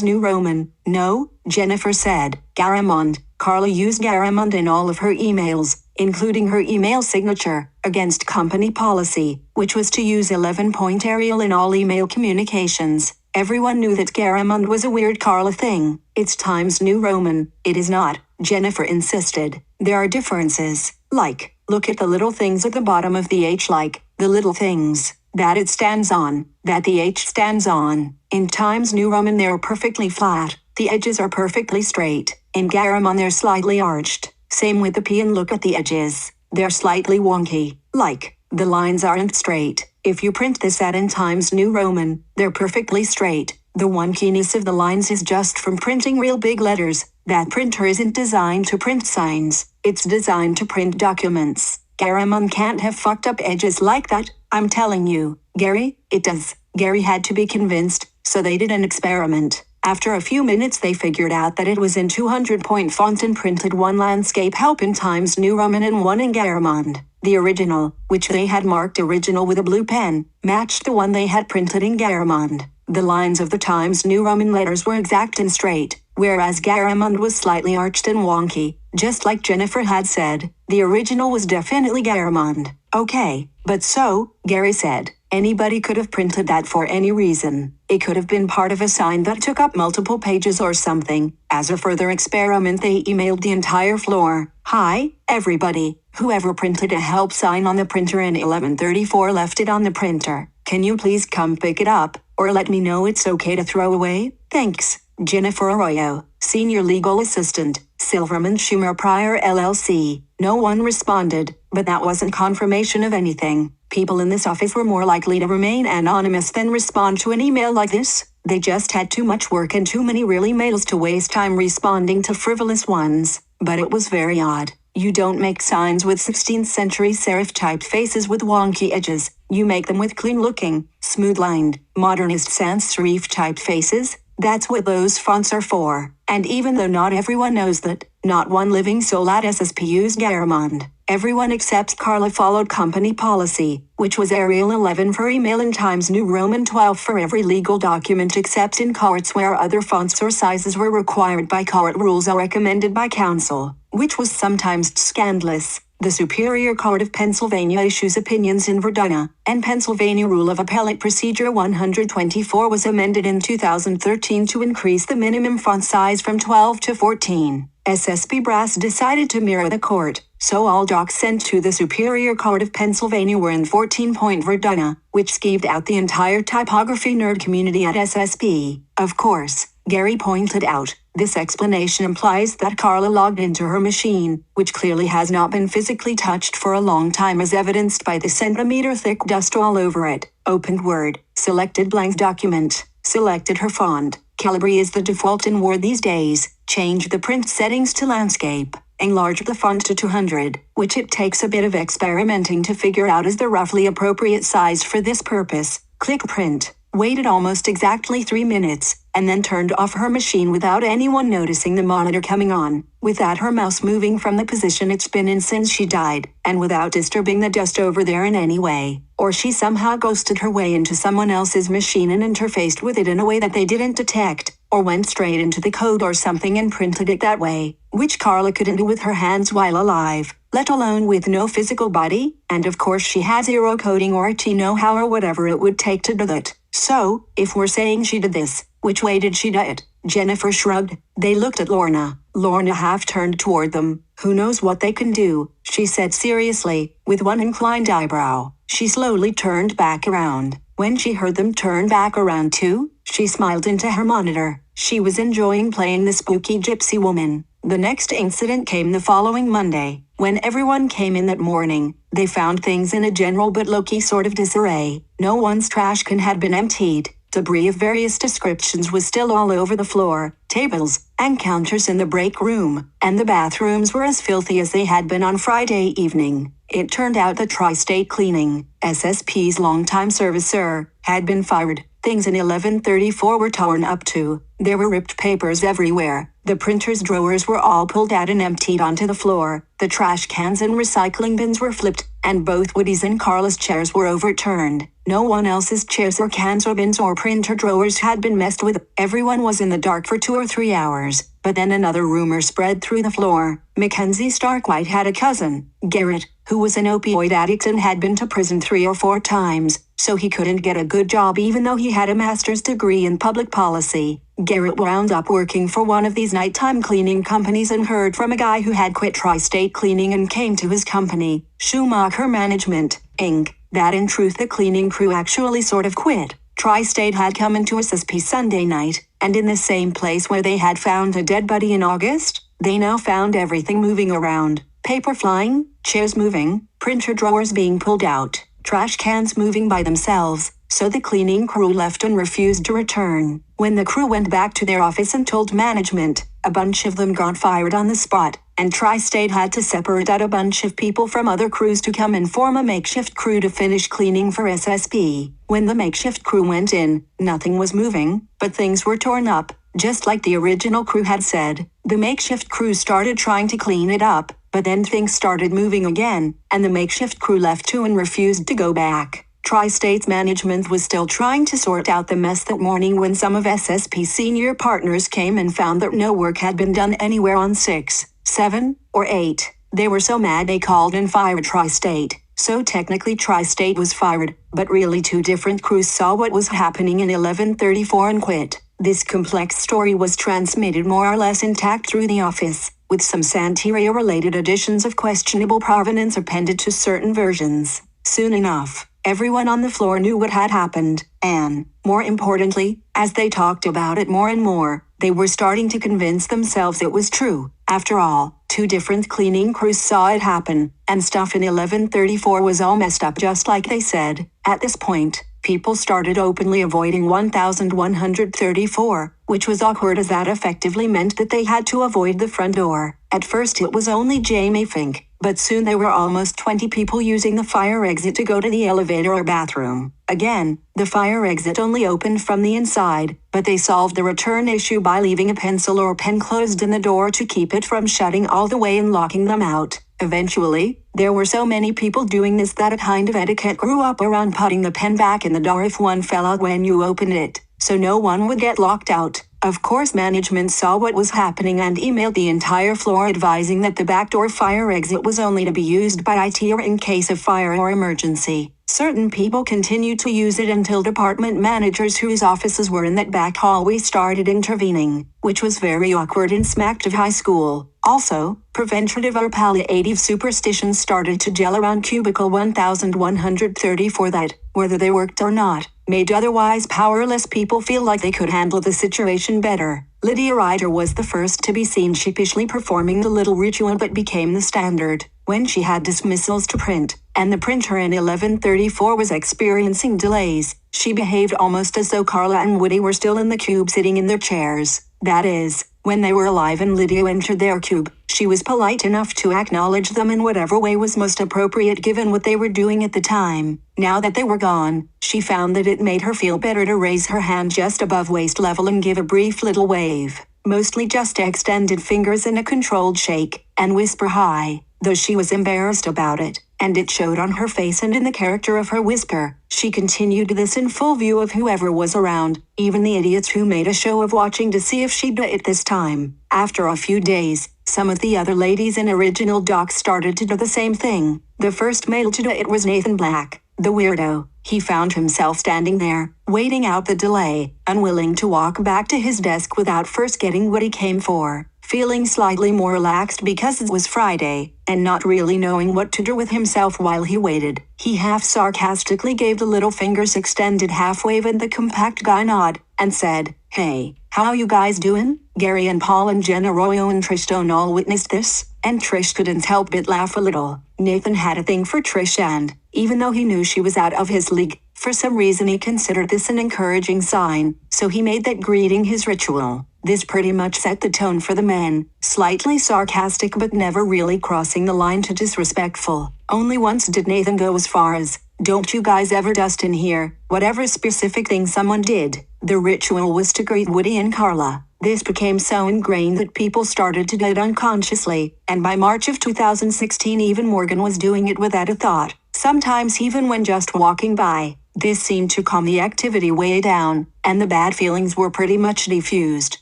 New Roman." "No," Jennifer said. "Garamond." Carla used Garamond in all of her emails, including her email signature, against company policy, which was to use 11-point Arial in all email communications. Everyone knew that Garamond was a weird Carla thing. "It's Times New Roman." "It is not," Jennifer insisted. "There are differences. Like, look at the little things at the bottom of the H, like, the little things that it stands on, that the H stands on. In Times New Roman they're perfectly flat. The edges are perfectly straight. In Garamond they're slightly arched. Same with the P, and look at the edges. They're slightly wonky. Like, the lines aren't straight. If you print this ad in Times New Roman, they're perfectly straight. The wonkiness of the lines is just from printing real big letters. That printer isn't designed to print signs. It's designed to print documents. Garamond can't have fucked up edges like that, I'm telling you. Gary, it does." Gary had to be convinced, so they did an experiment. After a few minutes they figured out that it was in 200-point font and printed one landscape help in Times New Roman and one in Garamond. The original, which they had marked original with a blue pen, matched the one they had printed in Garamond. The lines of the Times New Roman letters were exact and straight, whereas Garamond was slightly arched and wonky. Just like Jennifer had said, the original was definitely Garamond. Okay, but so, Gary said, anybody could have printed that for any reason. It could have been part of a sign that took up multiple pages or something. As a further experiment they emailed the entire floor. Hi, everybody, whoever printed a help sign on the printer in 1134 left it on the printer. Can you please come pick it up, or let me know it's okay to throw away? Thanks, Jennifer Arroyo, Senior Legal Assistant, Silverman Schumer Pryor LLC. No one responded, but that wasn't confirmation of anything. People in this office were more likely to remain anonymous than respond to an email like this. They just had too much work and too many real emails to waste time responding to frivolous ones. But it was very odd. You don't make signs with 16th century serif typefaces with wonky edges. You make them with clean-looking, smooth-lined, modernist sans serif typefaces. That's what those fonts are for. And even though not everyone knows that, not one living soul at SSP used Garamond. Everyone except Carla followed company policy, which was Arial 11 for email and Times New Roman 12 for every legal document except in courts where other fonts or sizes were required by court rules or recommended by counsel, which was sometimes scandalous. The Superior Court of Pennsylvania issues opinions in Verduna, and Pennsylvania Rule of Appellate Procedure 124 was amended in 2013 to increase the minimum font size from 12 to 14. SSP brass decided to mirror the court, so all docs sent to the Superior Court of Pennsylvania were in 14-point Verduna, which skeeved out the entire typography nerd community at SSP. Of course, Gary pointed out, this explanation implies that Carla logged into her machine, which clearly has not been physically touched for a long time as evidenced by the centimeter-thick dust all over it. Opened Word, selected blank document, selected her font. Calibri is the default in Word these days. Changed the print settings to landscape. Enlarged the font to 200, which it takes a bit of experimenting to figure out is the roughly appropriate size for this purpose. Click print. Waited almost exactly 3 minutes, and then turned off her machine without anyone noticing the monitor coming on, without her mouse moving from the position it's been in since she died, and without disturbing the dust over there in any way. Or she somehow ghosted her way into someone else's machine and interfaced with it in a way that they didn't detect, or went straight into the code or something and printed it that way, which Carla couldn't do with her hands while alive, let alone with no physical body, and of course she had zero coding or IT know-how or whatever it would take to do that. So, if we're saying she did this, which way did she do it? Jennifer shrugged. They looked at Lorna. Lorna half turned toward them. Who knows what they can do, she said seriously, with one inclined eyebrow. She slowly turned back around. When she heard them turn back around too, she smiled into her monitor. She was enjoying playing the spooky gypsy woman. The next incident came the following Monday. When everyone came in that morning, they found things in a general but low-key sort of disarray. No one's trash can had been emptied. Debris of various descriptions was still all over the floor, tables, and counters in the break room, and the bathrooms were as filthy as they had been on Friday evening. It turned out that Tri-State Cleaning, SSP's longtime servicer, had been fired. Things in 1134 were torn up too. There were ripped papers everywhere. The printer's drawers were all pulled out and emptied onto the floor. The trash cans and recycling bins were flipped, and both Woody's and Carla's chairs were overturned. No one else's chairs or cans or bins or printer drawers had been messed with. Everyone was in the dark for 2 or 3 hours. But then another rumor spread through the floor. Mackenzie Starkwhite had a cousin, Garrett, who was an opioid addict and had been to prison 3 or 4 times, so he couldn't get a good job even though he had a master's degree in public policy. Garrett wound up working for one of these nighttime cleaning companies and heard from a guy who had quit Tri-State Cleaning and came to his company, Schumacher Management, Inc., that in truth the cleaning crew actually sort of quit. Tri-State had come into SSP Sunday night, and in the same place where they had found a dead body in August, they now found everything moving around. Paper flying, chairs moving, printer drawers being pulled out, trash cans moving by themselves, so the cleaning crew left and refused to return. When the crew went back to their office and told management, a bunch of them got fired on the spot, and Tri-State had to separate out a bunch of people from other crews to come and form a makeshift crew to finish cleaning for SSP. When the makeshift crew went in, nothing was moving, but things were torn up. Just like the original crew had said, the makeshift crew started trying to clean it up, but then things started moving again, and the makeshift crew left too and refused to go back. Tri-State's management was still trying to sort out the mess that morning when some of SSP's senior partners came and found that no work had been done anywhere on 6, 7, or 8. They were so mad they called and fired Tri-State. So technically Tri-State was fired, but really two different crews saw what was happening in 1134 and quit. This complex story was transmitted more or less intact through the office, with some Santeria-related additions of questionable provenance appended to certain versions. Soon enough, everyone on the floor knew what had happened, and, more importantly, as they talked about it more and more, they were starting to convince themselves it was true. After all, two different cleaning crews saw it happen, and stuff in 1134 was all messed up just like they said. At this point, people started openly avoiding 1134, which was awkward as that effectively meant that they had to avoid the front door. At first it was only Jamie Fink, but soon there were almost 20 people using the fire exit to go to the elevator or bathroom. Again, the fire exit only opened from the inside, but they solved the return issue by leaving a pencil or pen closed in the door to keep it from shutting all the way and locking them out. Eventually, there were so many people doing this that a kind of etiquette grew up around putting the pen back in the door if one fell out when you opened it, so no one would get locked out. Of course, management saw what was happening and emailed the entire floor advising that the backdoor fire exit was only to be used by IT or in case of fire or emergency. Certain people continued to use it until department managers whose offices were in that back hallway started intervening, which was very awkward and smacked of high school. Also, preventative or palliative superstitions started to gel around Cubicle 1134 that, whether they worked or not, made otherwise powerless people feel like they could handle the situation better. Lydia Ryder was the first to be seen sheepishly performing the little ritual but became the standard. When she had dismissals to print, and the printer in 1134 was experiencing delays, she behaved almost as though Carla and Woody were still in the cube sitting in their chairs. That is, when they were alive and Lydia entered their cube, she was polite enough to acknowledge them in whatever way was most appropriate given what they were doing at the time. Now that they were gone, she found that it made her feel better to raise her hand just above waist level and give a brief little wave, mostly just extended fingers in a controlled shake, and whisper hi, though she was embarrassed about it, and it showed on her face and in the character of her whisper. She continued this in full view of whoever was around, even the idiots who made a show of watching to see if she'd do it this time. After a few days, some of the other ladies in original docs started to do the same thing. The first male to do it was Nathan Black, the weirdo. He found himself standing there, waiting out the delay, unwilling to walk back to his desk without first getting what he came for. Feeling slightly more relaxed because it was Friday, and not really knowing what to do with himself while he waited, he half-sarcastically gave the little fingers extended half-wave and the compact guy nod, and said, "Hey, how you guys doing?" Gary and Paul and Jenna Royo and Trish Stone all witnessed this, and Trish couldn't help but laugh a little. Nathan had a thing for Trish and, even though he knew she was out of his league, for some reason he considered this an encouraging sign, so he made that greeting his ritual. This pretty much set the tone for the men, slightly sarcastic but never really crossing the line to disrespectful. Only once did Nathan go as far as, "Don't you guys ever dust in here," whatever specific thing someone did. The ritual was to greet Woody and Carla. This became so ingrained that people started to do it unconsciously, and by March of 2016 even Morgan was doing it without a thought, sometimes even when just walking by. This seemed to calm the activity way down, and the bad feelings were pretty much diffused.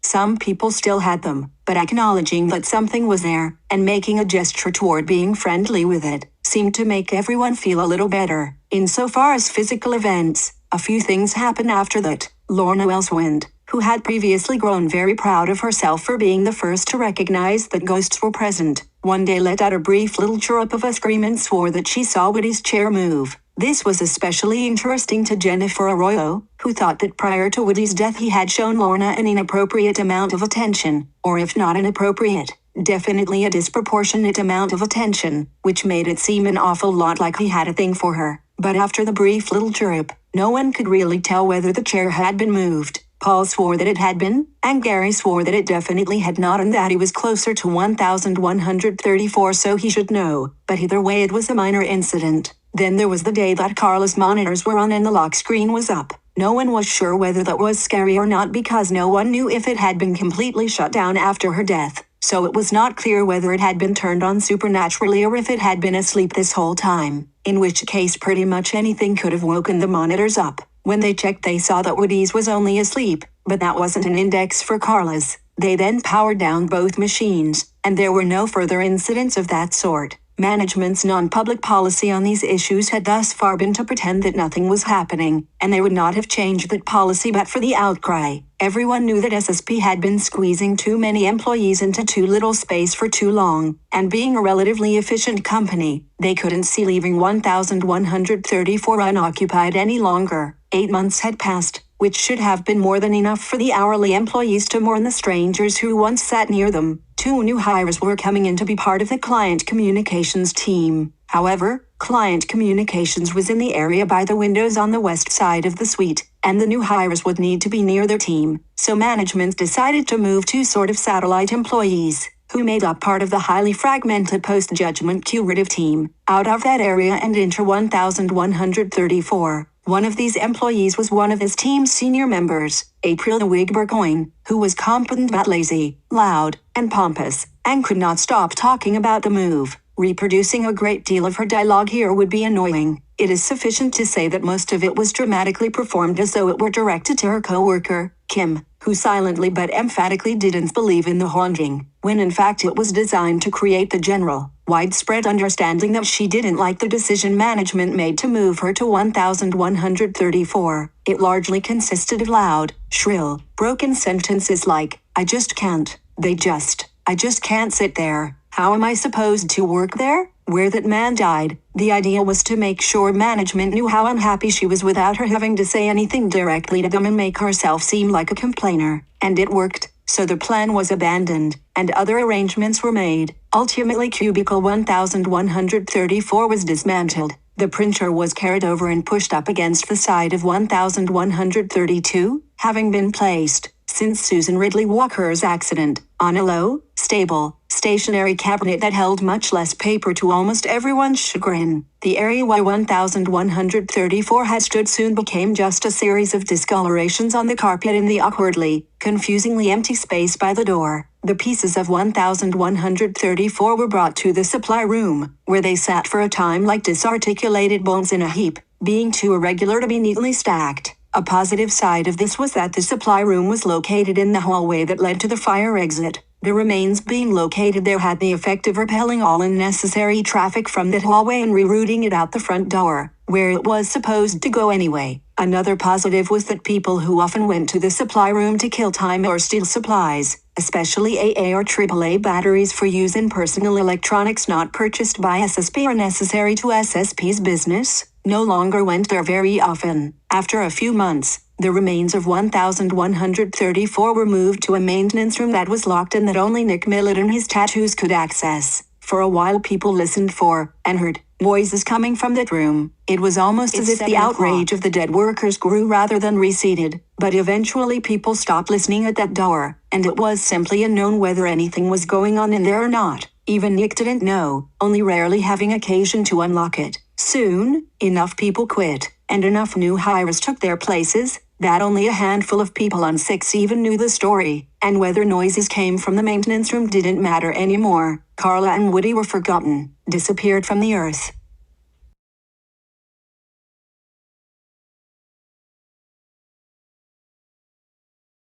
Some people still had them, but acknowledging that something was there, and making a gesture toward being friendly with it, seemed to make everyone feel a little better. Insofar as physical events, a few things happened after that. Lorna Elswind, who had previously grown very proud of herself for being the first to recognize that ghosts were present, one day let out a brief little chirrup of a scream and swore that she saw Woody's chair move. This was especially interesting to Jennifer Arroyo, who thought that prior to Woody's death he had shown Lorna an inappropriate amount of attention, or if not inappropriate, definitely a disproportionate amount of attention, which made it seem an awful lot like he had a thing for her. But after the brief little chirrup, no one could really tell whether the chair had been moved. Paul swore that it had been, and Gary swore that it definitely had not and that he was closer to 1134 so he should know, but either way it was a minor incident. Then there was the day that Carla's monitors were on and the lock screen was up. No one was sure whether that was scary or not because no one knew if it had been completely shut down after her death, so it was not clear whether it had been turned on supernaturally or if it had been asleep this whole time, in which case pretty much anything could have woken the monitors up. When they checked, they saw that Woody's was only asleep, but that wasn't an index for Carla's. They then powered down both machines, and there were no further incidents of that sort. Management's non-public policy on these issues had thus far been to pretend that nothing was happening, and they would not have changed that policy but for the outcry. Everyone knew that SSP had been squeezing too many employees into too little space for too long, and being a relatively efficient company, they couldn't see leaving 1,134 unoccupied any longer. 8 months had passed, which should have been more than enough for the hourly employees to mourn the strangers who once sat near them. 2 new hires were coming in to be part of the client communications team. However, client communications was in the area by the windows on the west side of the suite, and the new hires would need to be near their team, so management decided to move 2 sort of satellite employees, who made up part of the highly fragmented post-judgment curative team, out of that area and into 1,134. One of these employees was one of his team's senior members, April Wigburcoin, who was competent but lazy, loud, and pompous, and could not stop talking about the move. Reproducing a great deal of her dialogue here would be annoying. It is sufficient to say that most of it was dramatically performed as though it were directed to her co-worker, Kim, who silently but emphatically didn't believe in the haunting, when in fact it was designed to create the general, widespread understanding that she didn't like the decision management made to move her to 1,134. It largely consisted of loud, shrill, broken sentences like, I just can't, I just can't sit there. How am I supposed to work there? Where that man died. The idea was to make sure management knew how unhappy she was without her having to say anything directly to them and make herself seem like a complainer. And it worked, so the plan was abandoned, and other arrangements were made. Ultimately, Cubicle 1,134 was dismantled. The printer was carried over and pushed up against the side of 1,132, having been placed, since Susan Ridley Walker's accident, on a low, stable, stationary cabinet that held much less paper to almost everyone's chagrin. The area where 1,134 had stood soon became just a series of discolorations on the carpet in the awkwardly, confusingly empty space by the door. The pieces of 1,134 were brought to the supply room, where they sat for a time like disarticulated bones in a heap, being too irregular to be neatly stacked. A positive side of this was that the supply room was located in the hallway that led to the fire exit. The remains being located there had the effect of repelling all unnecessary traffic from that hallway and rerouting it out the front door, where it was supposed to go anyway. Another positive was that people who often went to the supply room to kill time or steal supplies, especially AA or AAA batteries for use in personal electronics not purchased by SSP or necessary to SSP's business, no longer went there very often. After a few months, the remains of 1,134 were moved to a maintenance room that was locked and that only Nick Millett and his tattoos could access. For a while people listened for, and heard, voices coming from that room. It was almost as if the outrage of the dead workers grew rather than receded, but eventually people stopped listening at that door, and it was simply unknown whether anything was going on in there or not. Even Nick didn't know, only rarely having occasion to unlock it. Soon, enough people quit, and enough new hires took their places, that only a handful of people on 6 even knew the story, and whether noises came from the maintenance room didn't matter anymore. Carla and Woody were forgotten, disappeared from the earth.